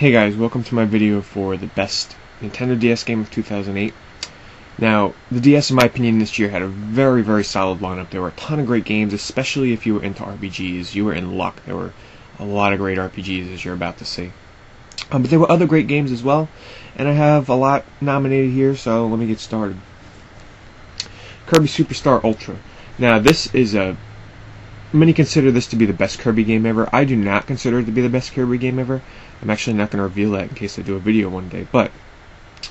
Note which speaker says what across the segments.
Speaker 1: Hey guys, welcome to my video for the best Nintendo DS game of 2008. Now, the DS in my opinion this year had a very solid lineup. There were a ton of great games, especially if you were into RPGs. You were in luck. There were a lot of great RPGs as you're about to see. But there were other great games as well, and I have a lot nominated here, so let me get started. Kirby Superstar Ultra. Now, this is many consider this to be the best Kirby game ever. I do not consider it to be the best Kirby game ever. I'm actually not going to reveal that in case I do a video one day. But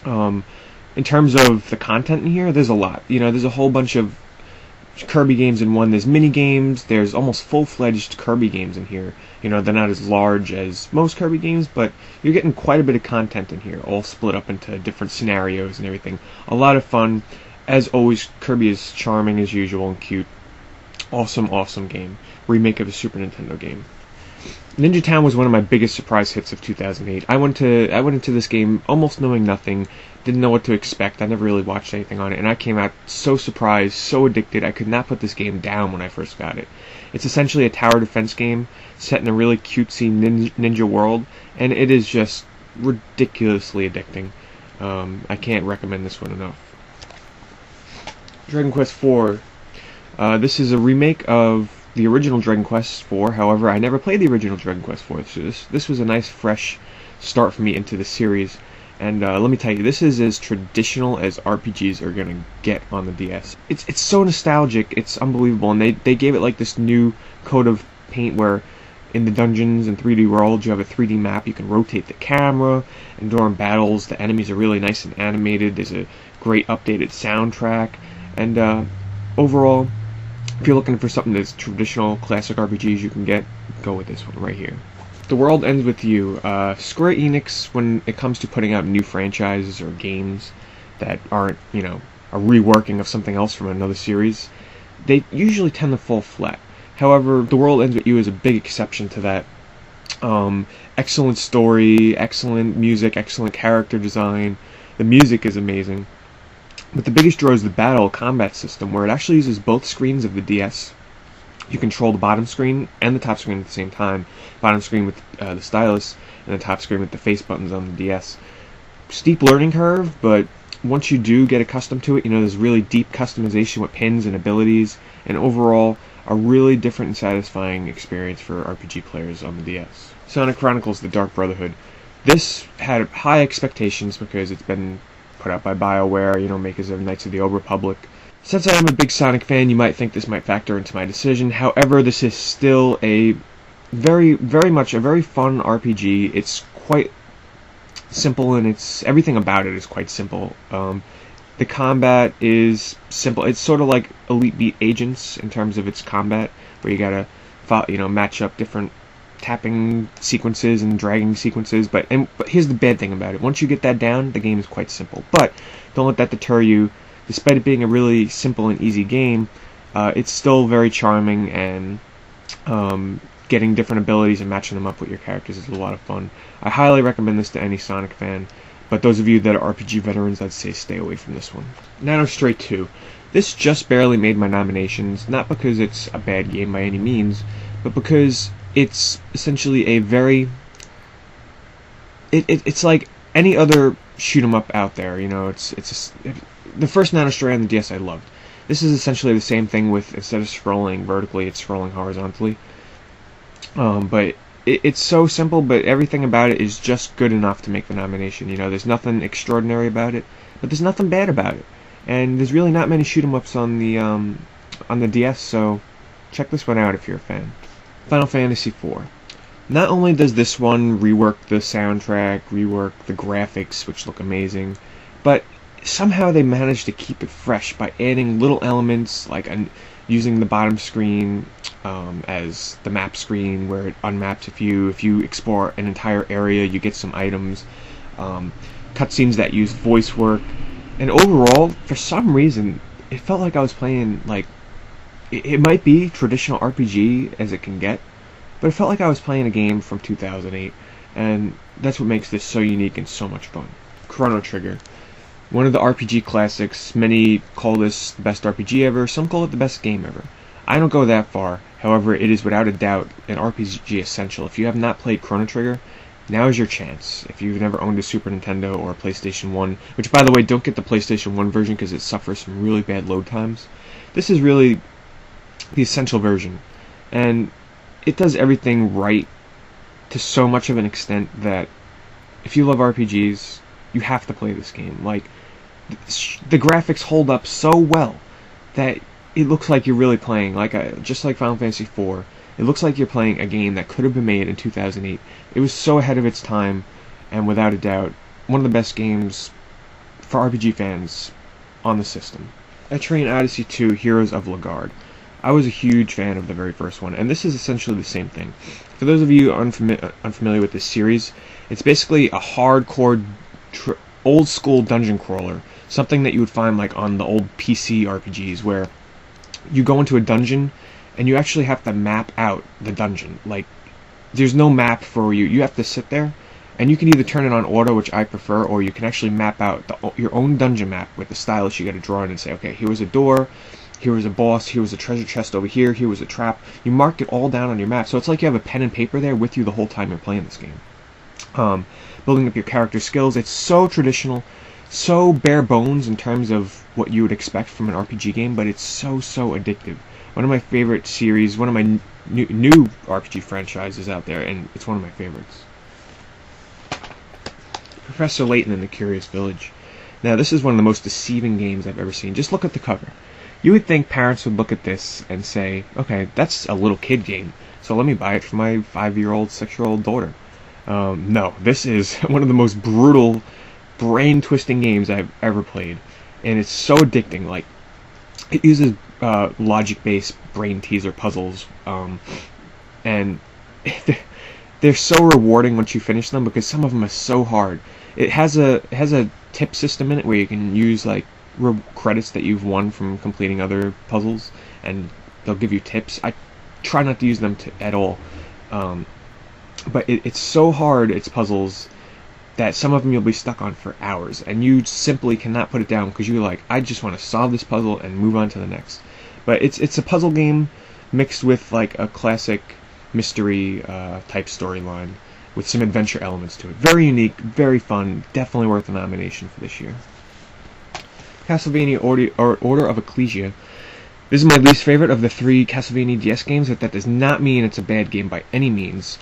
Speaker 1: in terms of the content in here, there's a lot. You know, there's a whole bunch of Kirby games in one. There's mini games. There's almost full-fledged Kirby games in here. You know, they're not as large as most Kirby games, but you're getting quite a bit of content in here, all split up into different scenarios and everything. A lot of fun. As always, Kirby is charming as usual and cute. Awesome game. Remake of a Super Nintendo game. Ninja Town was one of my biggest surprise hits of 2008. I went into this game almost knowing nothing, didn't know what to expect. I never really watched anything on it, and I came out so surprised, so addicted. I could not put this game down when I first got it. It's essentially a tower defense game set in a really cutesy ninja world, and it is just ridiculously addicting. I can't recommend this one enough. Dragon Quest IV. This is a remake of the original Dragon Quest IV. However, I never played the original Dragon Quest IV, so this was a nice, fresh start for me into the series. And let me tell you, this is as traditional as RPGs are gonna get on the DS. It's so nostalgic, it's unbelievable, and they gave it like this new coat of paint where in the dungeons and 3D world you have a 3D map, you can rotate the camera, and during battles the enemies are really nice and animated. There's a great updated soundtrack, and overall, if you're looking for something that's traditional, classic RPGs you can get, go with this one right here. The World Ends With You. Square Enix, when it comes to putting out new franchises or games that aren't, you know, a reworking of something else from another series, they usually tend to fall flat. However, The World Ends With You is a big exception to that. Excellent story, excellent music, excellent character design. The music is amazing. But the biggest draw is the battle combat system, where it actually uses both screens of the DS. You control the bottom screen and the top screen at the same time. Bottom screen with the stylus, and the top screen with the face buttons on the DS. Steep learning curve, but once you do get accustomed to it, you know, there's really deep customization with pins and abilities, and overall, a really different and satisfying experience for RPG players on the DS. Sonic Chronicles: The Dark Brotherhood. This had high expectations because it's been put out by BioWare, you know, makers of Knights of the Old Republic. Since I am a big Sonic fan, you might think this might factor into my decision. However, this is still a very much a very fun RPG. It's quite simple, and everything about it is quite simple. The combat is simple. It's sort of like Elite Beat Agents in terms of its combat, where you gotta, you know, match up different tapping sequences and dragging sequences, but here's the bad thing about it. Once you get that down, the game is quite simple. But don't let that deter you. Despite it being a really simple and easy game, it's still very charming, and getting different abilities and matching them up with your characters is a lot of fun. I highly recommend this to any Sonic fan, but those of you that are RPG veterans, I'd say stay away from this one. Nano Stray 2. This just barely made my nominations, not because it's a bad game by any means, but because it's essentially a very... It's like any other shoot-'em-up out there, you know. The first Nano Stray on the DS I loved. This is essentially the same thing with, instead of scrolling vertically, it's scrolling horizontally. But it's so simple, but everything about it is just good enough to make the nomination. You know, there's nothing extraordinary about it, but there's nothing bad about it. And there's really not many shoot-'em-ups on the DS, so check this one out if you're a fan. Final Fantasy IV. Not only does this one rework the soundtrack, rework the graphics, which look amazing, but somehow they managed to keep it fresh by adding little elements like using the bottom screen as the map screen, where it unmaps if you explore an entire area, you get some items, cutscenes that use voice work, and overall, for some reason, it felt like I was playing, like, it might be traditional RPG as it can get, but it felt like I was playing a game from 2008, and that's what makes this so unique and so much fun. Chrono Trigger. One of the RPG classics. Many call this the best RPG ever, some call it the best game ever. I don't go that far, however, it is without a doubt an RPG essential. If you have not played Chrono Trigger, Now's your chance. If you've never owned a Super Nintendo or a PlayStation 1, which, by the way, don't get the PlayStation 1 version because it suffers from really bad load times. This is really the essential version, and it does everything right to so much of an extent that if you love RPGs, you have to play this game. Like, the graphics hold up so well that it looks like you're really playing, just like Final Fantasy IV. It looks like you're playing a game that could have been made in 2008. It was so ahead of its time, and without a doubt, one of the best games for RPG fans on the system. Etrian Odyssey 2: Heroes of Lagard. I was a huge fan of the very first one, and this is essentially the same thing. For those of you unfamiliar with this series, it's basically a hardcore, old-school dungeon crawler, something that you would find like on the old PC RPGs, where you go into a dungeon and you actually have to map out the dungeon. Like, there's no map for you. You have to sit there, and you can either turn it on auto, which I prefer, or you can actually map out your own dungeon map with the stylus. You got to draw in and say, okay, here was a door, here was a boss, here was a treasure chest over here, here was a trap. You mark it all down on your map, so it's like you have a pen and paper there with you the whole time you're playing this game. Building up your character skills. It's so traditional, so bare bones in terms of what you would expect from an RPG game, but it's so addictive. One of my favorite series, one of my new RPG franchises out there, and it's one of my favorites. Professor Layton and the Curious Village. Now, this is one of the most deceiving games I've ever seen. Just look at the cover. You would think parents would look at this and say, okay, that's a little kid game, so let me buy it for my 5-year-old, 6-year-old daughter. No, this is one of the most brutal, brain-twisting games I've ever played, and it's so addicting. Like, it uses logic-based brain teaser puzzles, and they're so rewarding once you finish them, because some of them are so hard. It has a tip system in it where you can use like credits that you've won from completing other puzzles, and they'll give you tips. I try not to use them at all, but it's so hard, its puzzles, that some of them you'll be stuck on for hours, and you simply cannot put it down because you're like, I just want to solve this puzzle and move on to the next. But it's a puzzle game mixed with like a classic mystery type storyline with some adventure elements to it. Very unique, very fun, definitely worth a nomination for this year. Castlevania Order of Ecclesia. This is my least favorite of the 3 Castlevania DS games, but that does not mean it's a bad game by any means.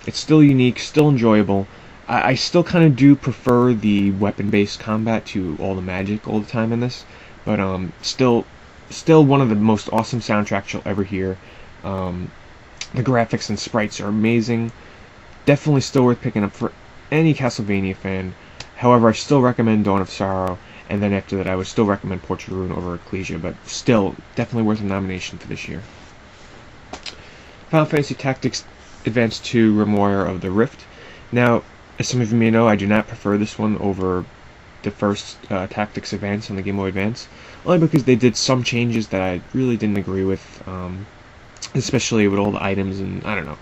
Speaker 1: It's still unique, still enjoyable. I still kind of do prefer the weapon-based combat to all the magic all the time in this, but still one of the most awesome soundtracks you'll ever hear. The graphics and sprites are amazing. Definitely still worth picking up for any Castlevania fan. However, I still recommend Dawn of Sorrow, and then after that I would still recommend Portrait of Ruin over Ecclesia, but still definitely worth a nomination for this year. Final Fantasy Tactics Advance 2 Grimoire of the Rift. Now, as some of you may know, I do not prefer this one over the first Tactics Advance on the Game Boy Advance, only because they did some changes that I really didn't agree with, especially with all the items, and I don't know.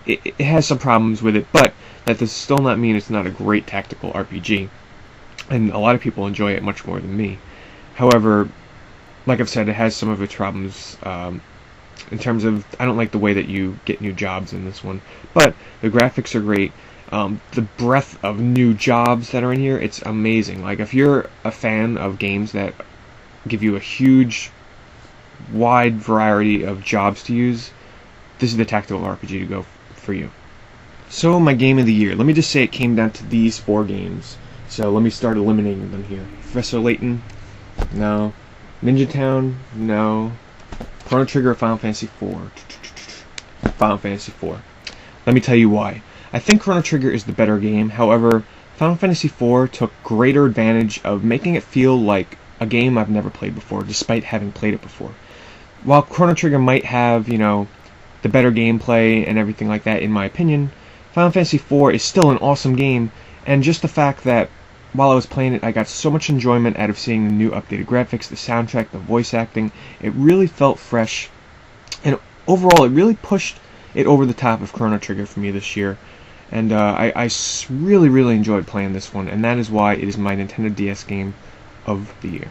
Speaker 1: It has some problems with it, but that does still not mean it's not a great tactical RPG, and a lot of people enjoy it much more than me. However, like I've said, it has some of its problems in terms of, I don't like the way that you get new jobs in this one, but the graphics are great. The breadth of new jobs that are in here, it's amazing. Like, if you're a fan of games that give you a huge, wide variety of jobs to use, this is the tactical RPG to go for you. So, my game of the year. Let me just say it came down to these 4 games. So, let me start eliminating them here. Professor Layton? No. Ninja Town? No. Chrono Trigger or Final Fantasy IV? Final Fantasy IV. Let me tell you why. I think Chrono Trigger is the better game. However, Final Fantasy IV took greater advantage of making it feel like a game I've never played before, despite having played it before. While Chrono Trigger might have, you know, the better gameplay and everything like that, in my opinion, Final Fantasy IV is still an awesome game, and just the fact that while I was playing it, I got so much enjoyment out of seeing the new updated graphics, the soundtrack, the voice acting. It really felt fresh, and overall, it really pushed it over the top of Chrono Trigger for me this year. And I really enjoyed playing this one, and that is why it is my Nintendo DS game of the year.